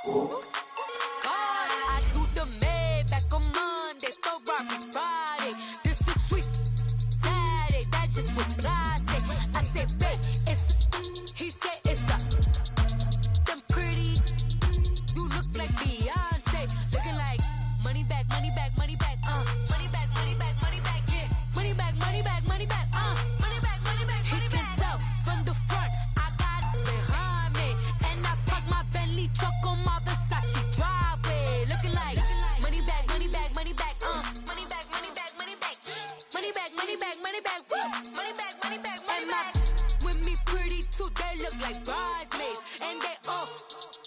I do the Maybach on Monday, Ferrari Friday. This is sweet Saturday, that's just what plastic. I said, babe, it's, he said it's a, them pretty, you look like Beyonce, looking like money back, money back, money back, money back, money back, money back, yeah, money back, money back, money back, money back, money back, he can tell from the front, I got it behind me, and I park my Bentley truck on my Versace driveway, looking like money back, money back, money back, money back, money back, money back, money back, money back, money back, money back, money back, money back, with me pretty too, they look like bridesmaids, and they all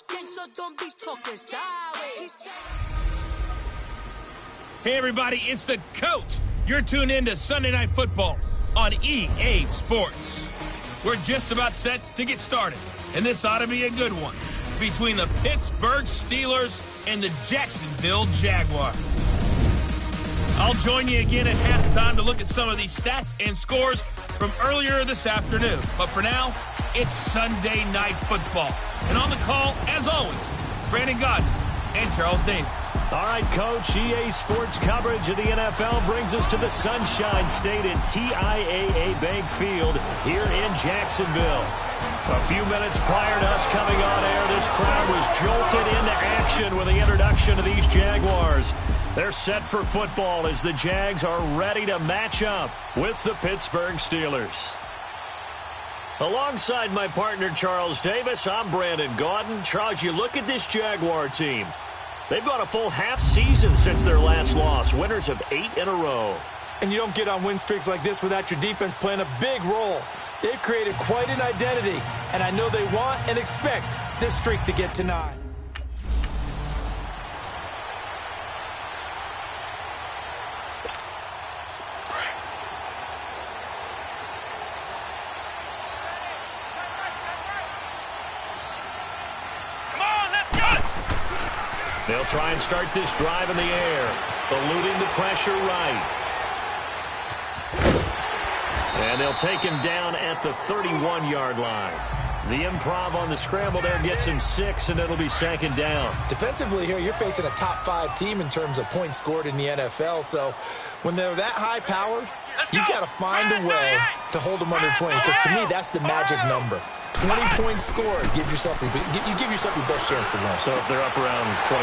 gang, so don't be talking sideways. Hey everybody, it's the coach. You're tuned in to Sunday Night Football on EA Sports. We're just about set to get started, and this ought to be a good one between the Pittsburgh Steelers and the Jacksonville Jaguars. I'll join you again at halftime to look at some of these stats and scores from earlier this afternoon. But for now, it's Sunday Night Football. And on the call, as always, Brandon Gaudin and Charles Davis. All right, Coach, EA Sports coverage of the NFL brings us to the Sunshine State at TIAA Bank Field here in Jacksonville. A few minutes prior to us coming on air, this crowd was jolted into action with the introduction of these Jaguars. They're set for football as the Jags are ready to match up with the Pittsburgh Steelers. Alongside my partner, Charles Davis, I'm Brandon Gaudin. Charles, you look at this Jaguar team. They've gone a full half season since their last loss, winners of 8 in a row. And you don't get on win streaks like this without your defense playing a big role. They've created quite an identity, and I know they want and expect this streak to get to 9. They'll try and start this drive in the air, eluding the pressure right. And they'll take him down at the 31-yard line. The improv on the scramble there gets him 6, and it'll be second down. Defensively here, you're facing a top-5 team in terms of points scored in the NFL, so when they're that high-powered, you've got to find a way to hold them under 20, because to me, that's the magic number. 20 points scored, you give yourself your best chance to win. So if they're up around 24,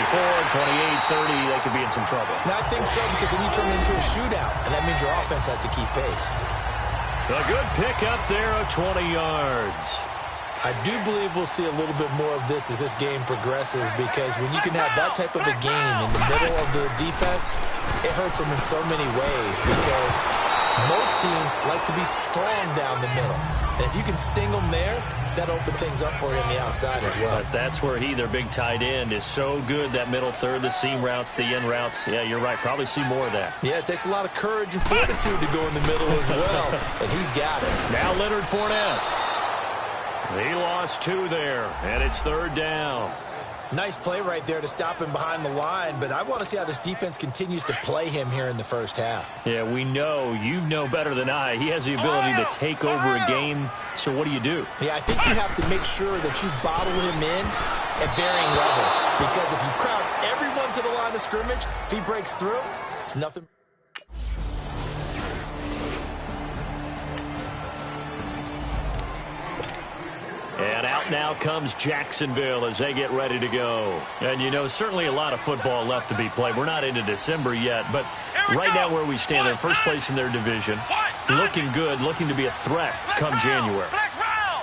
28, 30, they could be in some trouble. And I think so, because then you turn it into a shootout, and that means your offense has to keep pace. A good pick up there of 20 yards. I do believe we'll see a little bit more of this as this game progresses, because when you can have that type of a game in the middle of the defense, it hurts them in so many ways, because most teams like to be strong down the middle. And if you can sting them there, that opens things up for you on the outside as well. But that's where their big tight end, is so good, that middle third, the seam routes, the in routes. Yeah, you're right. Probably see more of that. Yeah, it takes a lot of courage and fortitude to go in the middle as well, and he's got it. Now Leonard Fournette. He lost 2 there, and it's third down. Nice play right there to stop him behind the line, but I want to see how this defense continues to play him here in the first half. Yeah, we know. You know better than I. He has the ability to take over a game, so what do you do? Yeah, I think you have to make sure that you bottle him in at varying levels, because if you crowd everyone to the line of scrimmage, if he breaks through, it's nothing. And out now comes Jacksonville as they get ready to go. And, you know, certainly a lot of football left to be played. We're not into December yet, but right now where we stand, in first place in their division, looking good, looking to be a threat come January.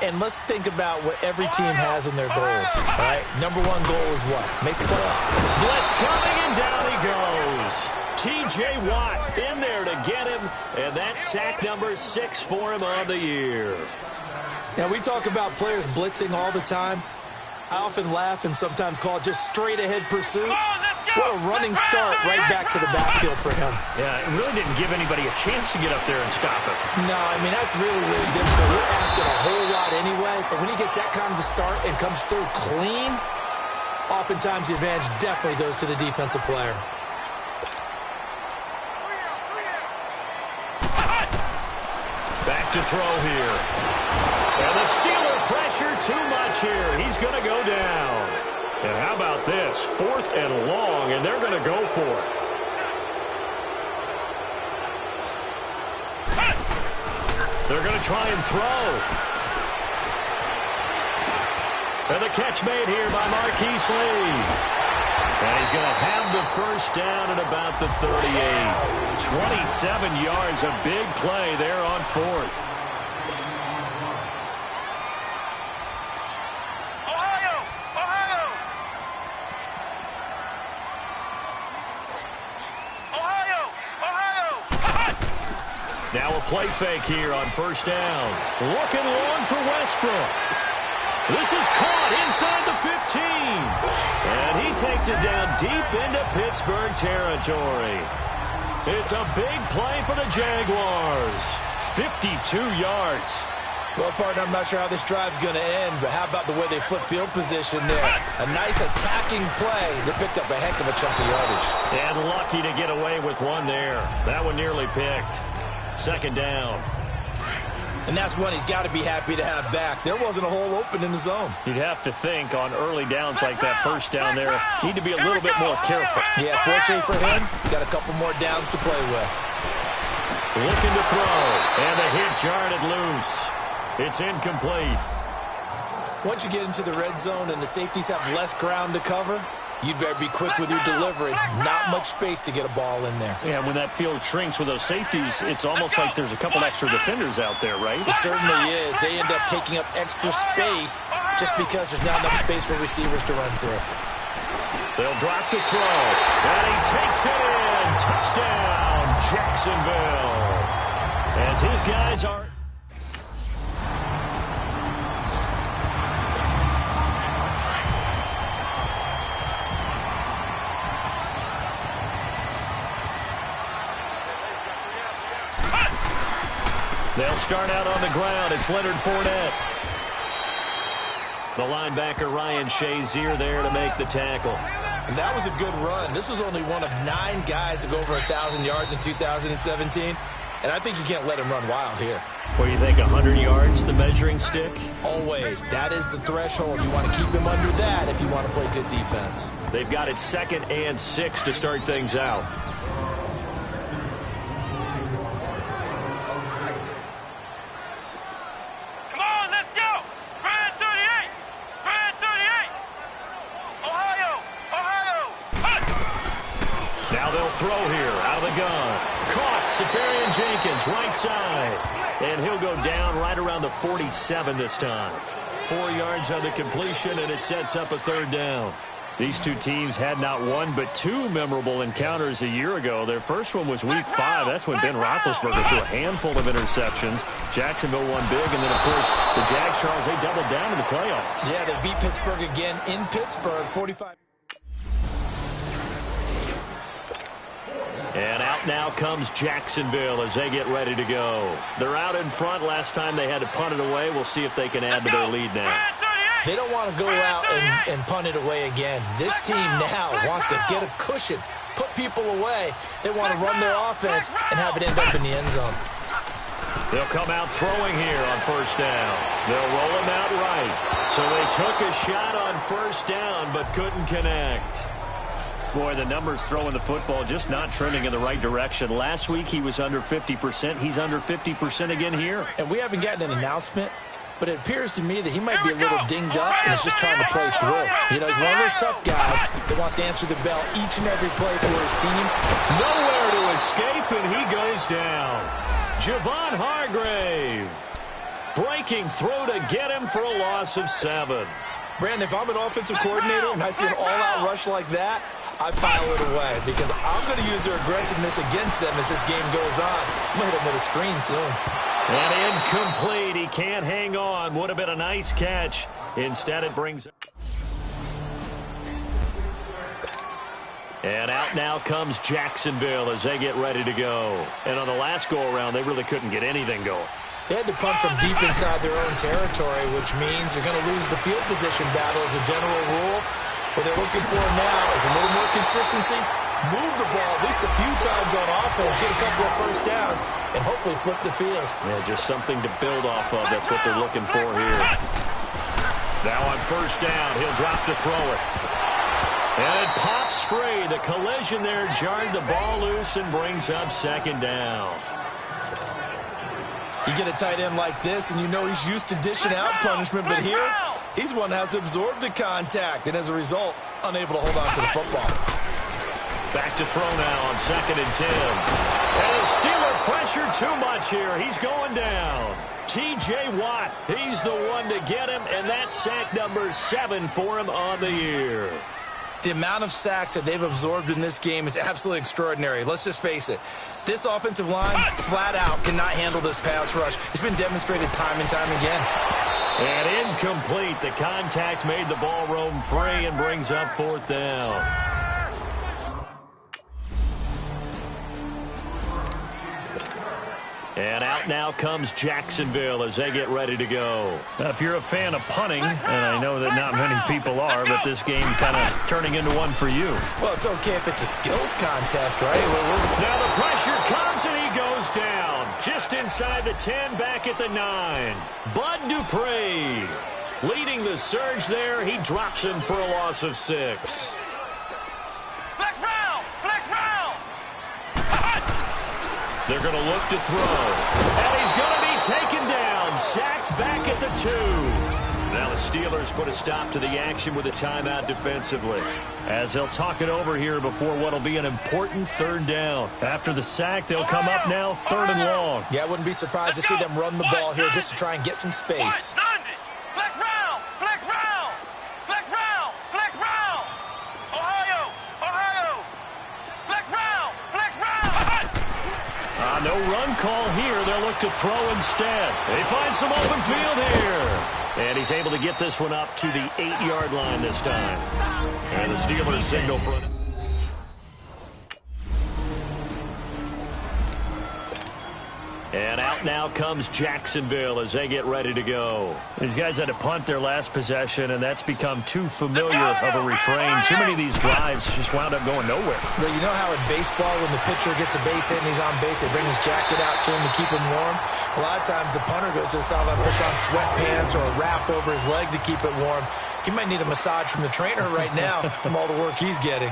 And let's think about what every team has in their goals, all right? Number 1 goal is what? Make the playoffs. Blitz coming, and down he goes. T.J. Watt in there to get him, and that's sack number 6 for him on the year. Now, we talk about players blitzing all the time. I often laugh and sometimes call it just straight-ahead pursuit. What a running start right back to the backfield for him. Yeah, it really didn't give anybody a chance to get up there and stop it. No, I mean, that's really, really difficult. We're asking a whole lot anyway, but when he gets that kind of a start and comes through clean, oftentimes the advantage definitely goes to the defensive player. Back to throw here. And the Steeler pressure too much here. He's going to go down. And how about this? 4th and long, and they're going to go for it. They're going to try and throw. And the catch made here by Marquise Lee. And he's going to have the first down at about the 38. 27 yards, a big play there on 4th. Now a play fake here on first down. Looking long for Westbrook. This is caught inside the 15. And he takes it down deep into Pittsburgh territory. It's a big play for the Jaguars. 52 yards. Well, partner, I'm not sure how this drive's going to end, but how about the way they flip field position there? A nice attacking play. They picked up a heck of a chunk of yardage. And lucky to get away with one there. That one nearly picked. Second down. And that's one he's got to be happy to have back. There wasn't a hole open in the zone. You'd have to think on early downs like that first down there, need to be a little bit more careful. Yeah, fortunately for him, got a couple more downs to play with. Looking to throw, and the hit jarred it loose. It's incomplete. Once you get into the red zone and the safeties have less ground to cover, you'd better be quick with your delivery. Not much space to get a ball in there. Yeah, when that field shrinks with those safeties, it's almost like there's a couple extra defenders out there, right? It certainly is. They end up taking up extra space just because there's not enough space for receivers to run through. They'll drop the throw, and he takes it in. Touchdown, Jacksonville. As his guys are... They'll start out on the ground. It's Leonard Fournette. The linebacker Ryan Shazier there to make the tackle. And that was a good run. This was only one of 9 guys to go over 1,000 yards in 2017. And I think you can't let him run wild here. What do you think, 100 yards, the measuring stick? Always. That is the threshold. You want to keep him under that if you want to play good defense. They've got it 2nd and 6 to start things out. Throw here out of the gun. Caught. Safarian Jenkins, right side. And he'll go down right around the 47 this time. 4 yards on the completion, and it sets up a 3rd down. These two teams had not one but 2 memorable encounters a year ago. Their first one was Week 5. That's when Ben Roethlisberger threw a handful of interceptions. Jacksonville won big, and then, of course, the Jags, Charles, they doubled down in the playoffs. Yeah, they beat Pittsburgh again in Pittsburgh, 45. And out now comes Jacksonville as they get ready to go. They're out in front. Last time they had to punt it away. We'll see if they can add to their lead now. They don't want to go out and punt it away again. This team now wants to get a cushion, put people away. They want to run their offense and have it end up in the end zone. They'll come out throwing here on first down. They'll roll him out right. So they took a shot on first down but couldn't connect. Boy, the numbers throwing the football just not trending in the right direction. Last week he was under 50%. He's under 50% again here. And we haven't gotten an announcement, but it appears to me that he might be a little dinged up and is just trying to play through. You know, he's one of those tough guys that wants to answer the bell each and every play for his team. Nowhere to escape, and he goes down. Javon Hargrave breaking through to get him for a loss of 7. Brandon, if I'm an offensive coordinator and I see an all-out rush like that, I file it away because I'm going to use their aggressiveness against them as this game goes on. I'm going to hit them with a screen soon. And incomplete. He can't hang on. Would have been a nice catch. Instead, it brings... And out now comes Jacksonville as they get ready to go. And on the last go-around, they really couldn't get anything going. They had to punt from deep inside their own territory, which means you're going to lose the field position battle as a general rule. What they're looking for now is a little more consistency, move the ball at least a few times on offense, get a couple of first downs, and hopefully flip the field. Yeah, just something to build off of. That's what they're looking for here. Now on first down, he'll drop to throw it. And it pops free. The collision there jarred the ball loose and brings up second down. You get a tight end like this, and you know he's used to dishing out punishment, but here, he's one that has to absorb the contact, and as a result, unable to hold on to the football. Back to throw now on second and 10. And the Steeler pressure too much here. He's going down. T.J. Watt, he's the one to get him, and that's sack number 7 for him on the year. The amount of sacks that they've absorbed in this game is absolutely extraordinary. Let's just face it. This offensive line, flat out, cannot handle this pass rush. It's been demonstrated time and time again. And incomplete. The contact made the ball roam free and brings up fourth down. And out now comes Jacksonville as they get ready to go. Now, if you're a fan of punting, and I know that not many people are, but this game kind of turning into one for you. Well, it's okay if it's a skills contest, right? Now the pressure comes and he goes down. Just inside the 10, back at the 9. Bud Dupree leading the surge there. He drops him for a loss of 6. They're going to look to throw. And he's going to be taken down. Sacked back at the 2. Now the Steelers put a stop to the action with a timeout defensively, as they'll talk it over here before what will be an important third down. After the sack, they'll come up now 3rd and long. Yeah, I wouldn't be surprised to see them run the ball here just to try and get some space. No run call here. They'll look to throw instead. They find some open field here. And he's able to get this one up to the 8-yard line this time. And the Steelers signal for it. And out now comes Jacksonville as they get ready to go. These guys had to punt their last possession, and that's become too familiar of a refrain. Too many of these drives just wound up going nowhere. But you know how in baseball, when the pitcher gets a base hit and he's on base, they bring his jacket out to him to keep him warm? A lot of times the punter goes to the sideline, puts on sweatpants or a wrap over his leg to keep it warm. He might need a massage from the trainer right now from all the work he's getting.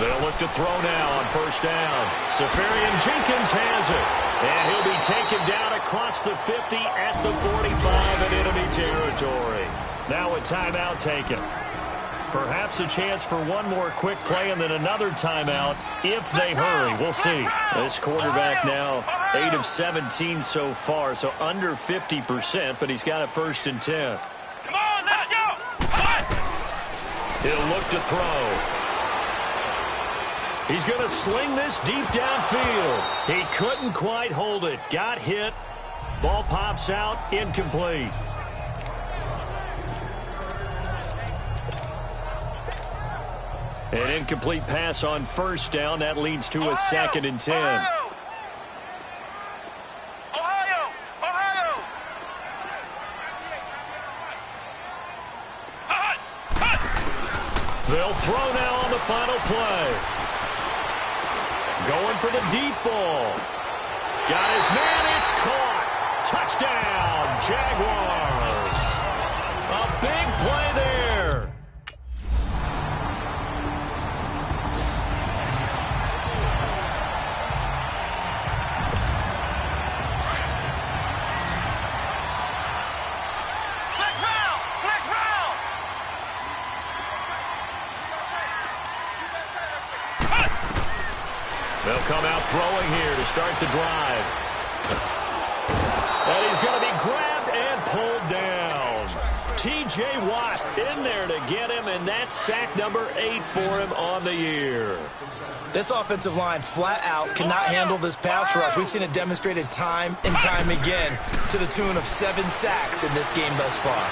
They'll look to throw now on first down. Safarian Jenkins has it. And he'll be taken down across the 50 at the 45 in enemy territory. Now a timeout taken. Perhaps a chance for one more quick play and then another timeout if they hurry. We'll see. This quarterback now 8 of 17 so far, so under 50%, but he's got a 1st and 10. Come on, let's go! He'll look to throw. He's going to sling this deep downfield. He couldn't quite hold it. Got hit. Ball pops out. Incomplete. An incomplete pass on first down. That leads to a 2nd and 10. Ohio! They'll throw now on the final play. Going for the deep ball. Got his man. It's caught. Touchdown, Jaguars. A big play there. They'll come out throwing here to start the drive. And he's going to be grabbed and pulled down. T.J. Watt in there to get him, and that's sack number 8 for him on the year. This offensive line flat out cannot handle this pass rush. We've seen it demonstrated time and time again to the tune of 7 sacks in this game thus far.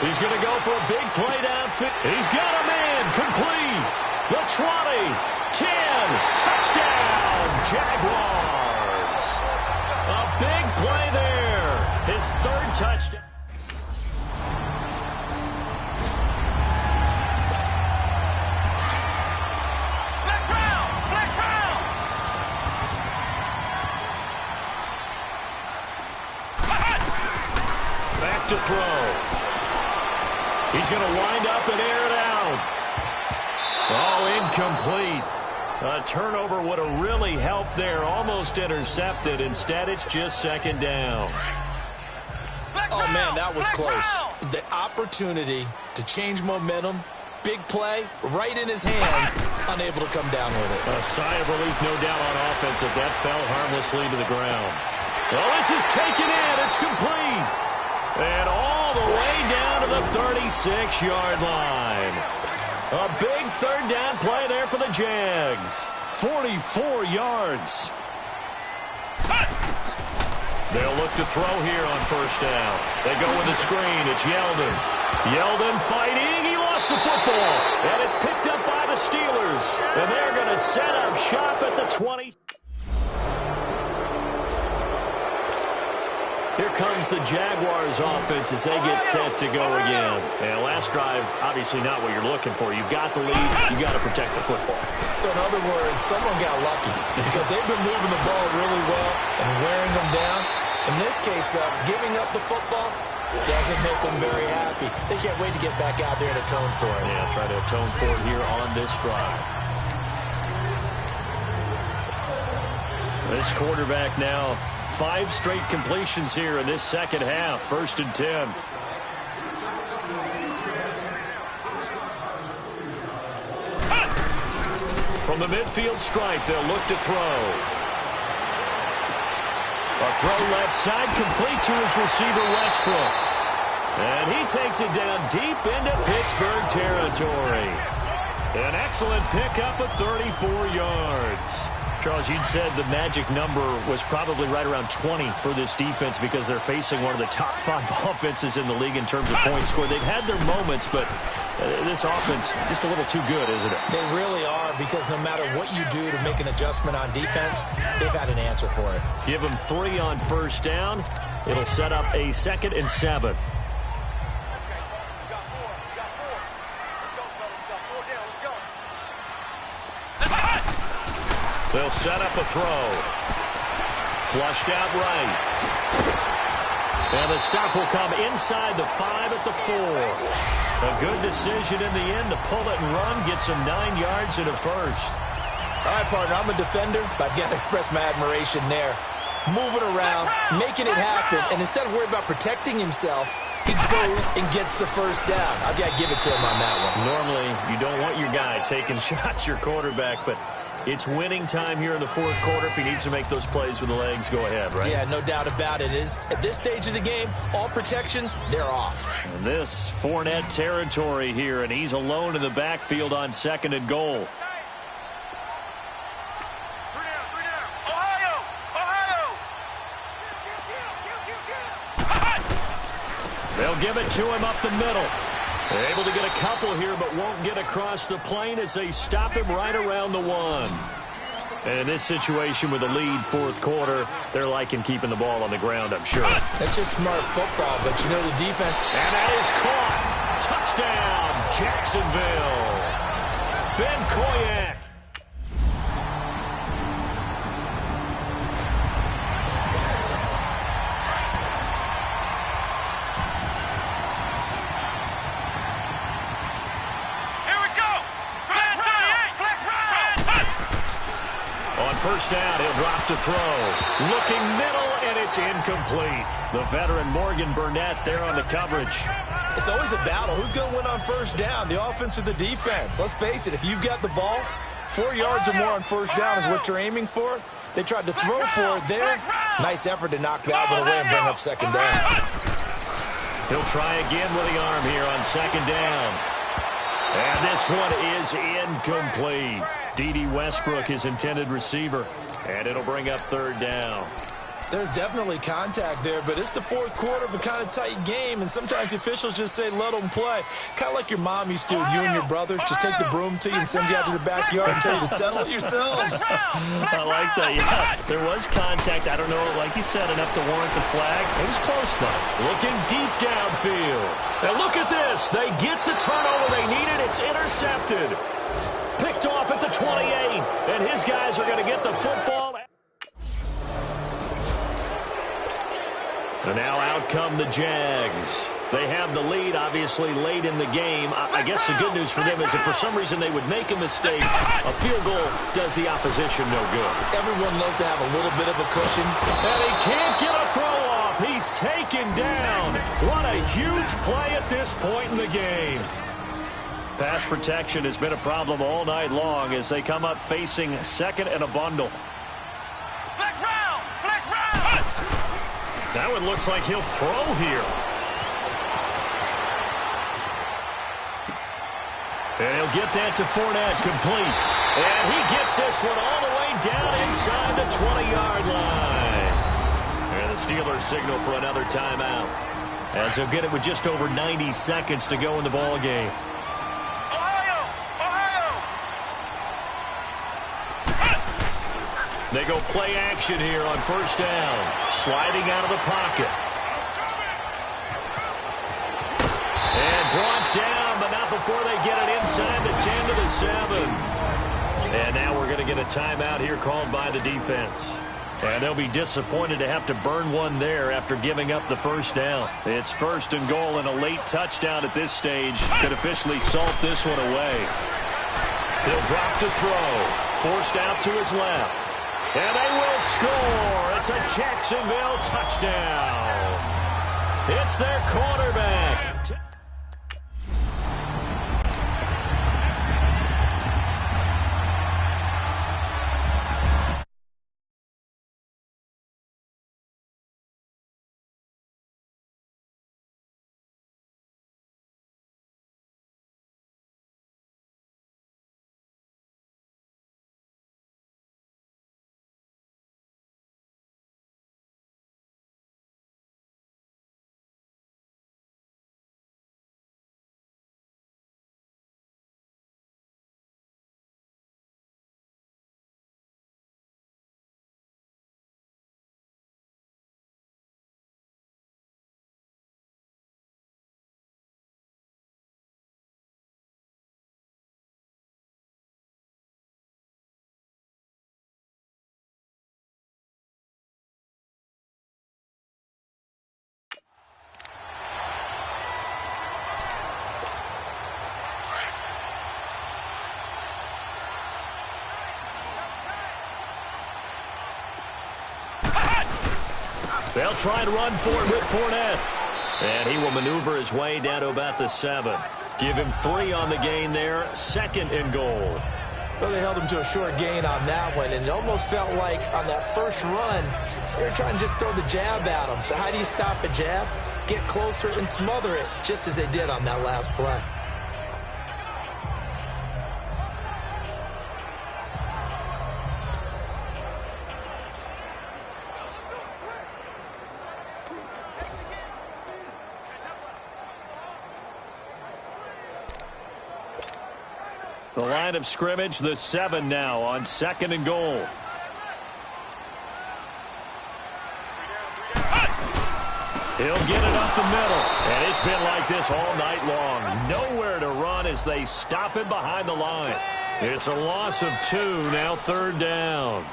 He's going to go for a big play downfield. He's got a man complete. The 20. 10, touchdown, Jaguars. A big play there. His 3rd touchdown. He's going to wind up and air it out. Oh, incomplete. A turnover would have really helped there. Almost intercepted. Instead, it's just second down. Oh, man, that was close. The opportunity to change momentum, big play, right in his hands, unable to come down with it. A sigh of relief, no doubt, on offense that fell harmlessly to the ground. Well, this is taken in. It's complete. And all the way down to the 36-yard line. A big third down play there for the Jags. 44 yards. They'll look to throw here on first down. They go with a screen. It's Yeldon. Yeldon fighting. He lost the football. And it's picked up by the Steelers. And they're going to set up shop at the 20. Here comes the Jaguars offense as they get set to go again. And last drive, obviously not what you're looking for. You've got the lead. You've got to protect the football. So in other words, someone got lucky because they've been moving the ball really well and wearing them down. In this case, though, giving up the football doesn't make them very happy. They can't wait to get back out there and atone for it. Yeah, try to atone for it here on this drive. This quarterback now 5 straight completions here in this second half. 1st and 10. From the midfield stripe, they'll look to throw. A throw left side, complete to his receiver, Westbrook. And he takes it down deep into Pittsburgh territory. An excellent pickup of 34 yards. Charles, you'd said the magic number was probably right around 20 for this defense because they're facing one of the top 5 offenses in the league in terms of points scored. They've had their moments, but this offense just a little too good, isn't it? They really are, because no matter what you do to make an adjustment on defense, they've had an answer for it. Give them 3 on first down. It'll set up a 2nd and 7. They'll set up a throw. Flushed out right. And the stop will come inside the 5 at the 4. A good decision in the end to pull it and run. Get some 9 yards and a first. All right, partner, I'm a defender, but I've got to express my admiration there. Moving around, making it happen, and instead of worrying about protecting himself, he goes and gets the first down. I've got to give it to him on that one. Normally, you don't want your guy taking shots, your quarterback, but it's winning time here in the 4th quarter. If he needs to make those plays with the legs, go ahead, right? Yeah, no doubt about it. At this stage of the game, all protections, they're off. And this Fournette territory here, and he's alone in the backfield on 2nd and goal. They'll give it to him up the middle. They're able to get a couple here, but won't get across the plane as they stop him right around the 1. And in this situation with the lead 4th quarter, they're liking keeping the ball on the ground, I'm sure. That's just smart football, but you know the defense. And that is caught. Touchdown, Jacksonville. Ben Koyak. First down, he'll drop to throw. Looking middle, and it's incomplete. The veteran Morgan Burnett there on the coverage. It's always a battle. Who's going to win on first down, the offense or the defense? Let's face it, if you've got the ball, 4 yards or more on first down is what you're aiming for. They tried to throw for it there. Nice effort to knock that one away and bring up 2nd down. He'll try again with the arm here on 2nd down. And this one is incomplete. D.D. Westbrook, his intended receiver. And it'll bring up 3rd down. There's definitely contact there, but it's the 4th quarter of a kind of tight game, and sometimes the officials just say, let them play. Kind of like your mom used to with you and your brothers. Just take the broom to you and send you out to the backyard and tell you to settle it yourselves. I like that, yeah. There was contact. I don't know, like you said, enough to warrant the flag. It was close, though. Looking deep downfield. And look at this. They get the turnover they needed. It's intercepted. Picked off at the 28. And his guys are going to get the football. And now out come the Jags. They have the lead, obviously, late in the game. I guess the good news for them is if for some reason they would make a mistake, a field goal does the opposition no good. Everyone loves to have a little bit of a cushion. And he can't get a throw off. He's taken down. What a huge play at this point in the game. Pass protection has been a problem all night long as they come up facing second and a bundle. Flex round! Flex round! That one looks like he'll throw here. And he'll get that to Fournette, complete. And he gets this one all the way down inside the 20-yard line. And the Steelers signal for another timeout, as they'll get it with just over 90 seconds to go in the ball game. They go play action here on first down. Sliding out of the pocket. And brought down, but not before they get it inside the 10 to the 7. And now we're going to get a timeout here called by the defense. And they'll be disappointed to have to burn one there after giving up the first down. It's first and goal, and a late touchdown at this stage could officially salt this one away. He'll drop to throw. Forced out to his left. And they will score. It's a Jacksonville touchdown. It's their quarterback. They'll try and run for it with Fournette. And he will maneuver his way down to about the 7. Give him 3 on the gain there. Second and goal. Well, they held him to a short gain on that one, and it almost felt like on that first run, they were trying to just throw the jab at him. So how do you stop a jab? Get closer and smother it, just as they did on that last play. The line of scrimmage, the 7 now on second and goal. He'll get it up the middle. And it's been like this all night long. Nowhere to run as they stop him behind the line. It's a loss of 2, now third down.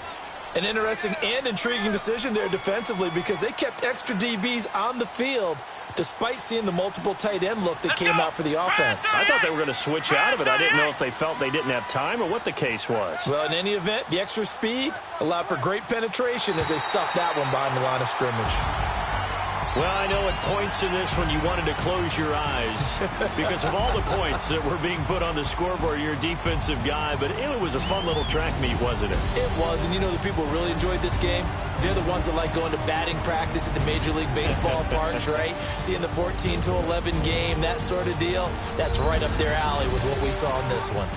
An interesting and intriguing decision there defensively because they kept extra DBs on the field despite seeing the multiple tight end look that came out for the offense. I thought they were going to switch out of it. I didn't know if they felt they didn't have time or what the case was. Well, in any event, the extra speed allowed for great penetration as they stuffed that one behind the line of scrimmage. Well, I know at points in this when you wanted to close your eyes because of all the points that were being put on the scoreboard. You're a defensive guy, but it was a fun little track meet, wasn't it? It was, and you know the people really enjoyed this game? They're the ones that like going to batting practice at the Major League Baseball parks, right? Seeing the 14-11 game, that sort of deal. That's right up their alley with what we saw in this one.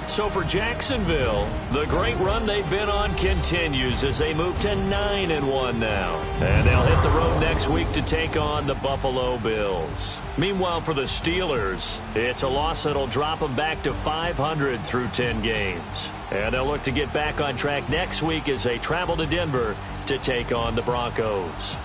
So for Jacksonville, the great run they've been on continues as they move to 9-1 now. And they'll hit the road next week to take on the Buffalo Bills. Meanwhile, for the Steelers, it's a loss that'll drop them back to 500 through 10 games. And they'll look to get back on track next week as they travel to Denver to take on the Broncos.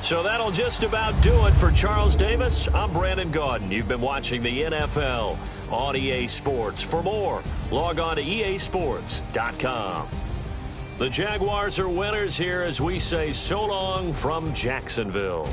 So that'll just about do it for Charles Davis. I'm Brandon Gaudin. You've been watching the NFL on EA Sports. For more, log on to easports.com. The Jaguars are winners here as we say so long from Jacksonville.